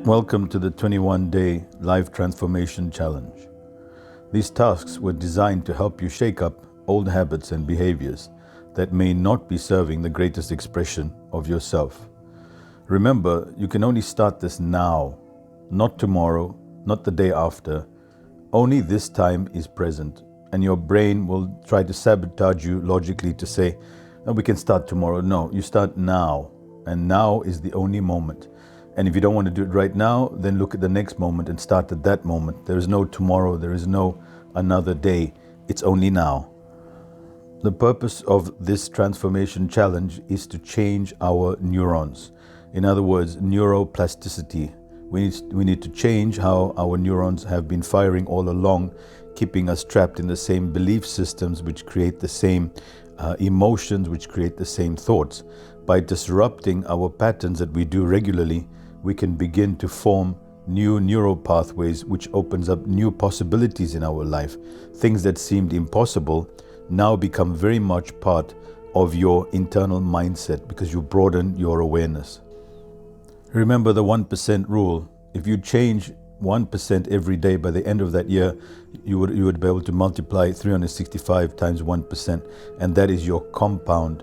Welcome to the 21-day Life Transformation Challenge. These tasks were designed to help you shake up old habits and behaviors that may not be serving the greatest expression of yourself. Remember, you can only start this now, not tomorrow, not the day after. Only this time is present, and your brain will try to sabotage you logically to say, "No, we can start tomorrow." No, you start now, and now is the only moment. And if you don't want to do it right now, then look at the next moment and start at that moment. There is no tomorrow, there is no another day. It's only now. The purpose of this transformation challenge is to change our neurons. In other words, neuroplasticity. We need to change how our neurons have been firing all along, keeping us trapped in the same belief systems which create the same emotions, which create the same thoughts. By disrupting our patterns that we do regularly, we can begin to form new neural pathways, which opens up new possibilities in our life. Things that seemed impossible now become very much part of your internal mindset because you broaden your awareness. Remember the 1% rule. If you change 1% every day, by the end of that year, you would be able to multiply 365 times 1%, and that is your compound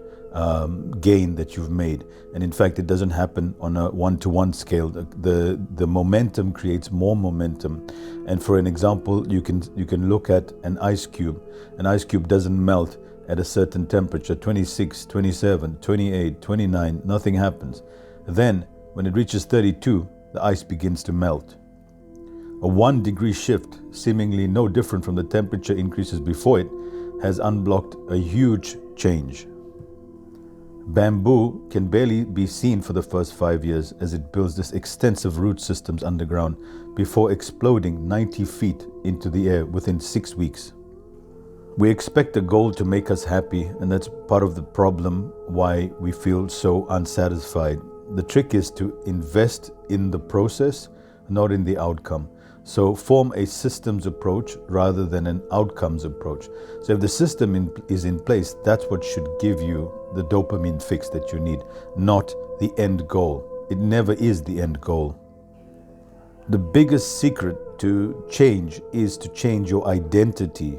gain that you've made. And in fact, it doesn't happen on a one-to-one scale. The momentum creates more momentum. And for an example, you can look at an ice cube. An ice cube doesn't melt at a certain temperature, 26, 27, 28, 29, nothing happens. Then when it reaches 32, the ice begins to melt. A 1-degree shift, seemingly no different from the temperature increases before it, has unblocked a huge change. Bamboo can barely be seen for the first 5 years as it builds this extensive root systems underground before exploding 90 feet into the air within 6 weeks. We expect a goal to make us happy, and that's part of the problem why we feel so unsatisfied. The trick is to invest in the process, not in the outcome. So form a systems approach rather than an outcomes approach. So if the system is in place, that's what should give you the dopamine fix that you need, not the end goal. It never is the end goal. The biggest secret to change is to change your identity.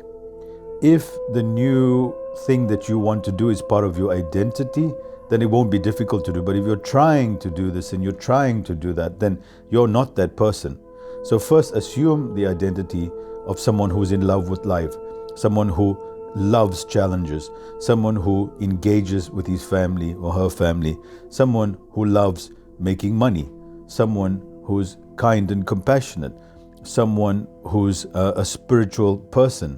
If the new thing that you want to do is part of your identity, then it won't be difficult to do. But if you're trying to do this and you're trying to do that, then you're not that person. So first, assume the identity of someone who's in love with life, someone who loves challenges, someone who engages with his family or her family, someone who loves making money, someone who's kind and compassionate, someone who's a spiritual person.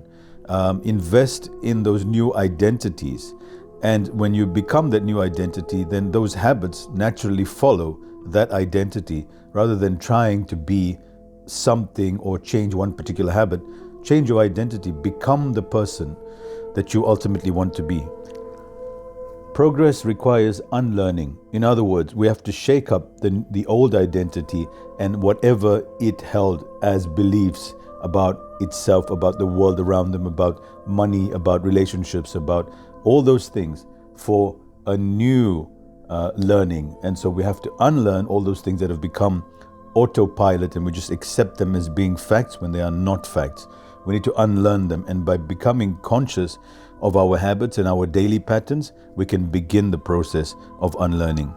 Invest in those new identities. And when you become that new identity, then those habits naturally follow that identity rather than trying to be something or change one particular habit. Change your identity, become the person that you ultimately want to be. Progress requires unlearning. In other words, we have to shake up the old identity and whatever it held as beliefs about itself, about the world around them, about money, about relationships, about all those things for a new learning. And so we have to unlearn all those things that have become autopilot, and we just accept them as being facts when they are not facts. We need to unlearn them, and by becoming conscious of our habits and our daily patterns, we can begin the process of unlearning.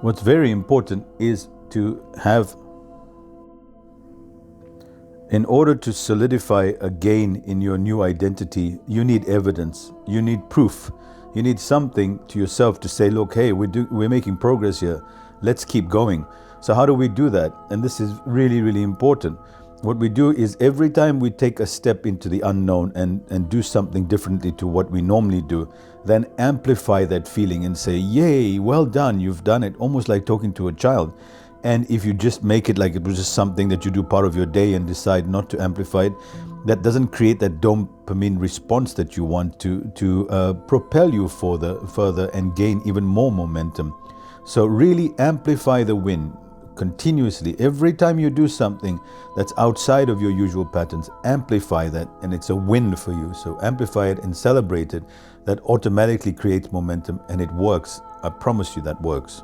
What's very important is to have, in order to solidify a gain in your new identity, you need evidence, you need proof, you need something to yourself to say, look, hey, we're making progress here, let's keep going. So how do we do that? And this is really, really important. What we do is every time we take a step into the unknown and do something differently to what we normally do, then amplify that feeling and say, yay, well done, you've done it, almost like talking to a child. And if you just make it like it was just something that you do part of your day and decide not to amplify it, that doesn't create that dopamine response that you want to propel you further and gain even more momentum. So really amplify the win continuously. Every time you do something that's outside of your usual patterns, amplify that, and it's a win for you. So amplify it and celebrate it. That automatically creates momentum, and it works. I promise you that works.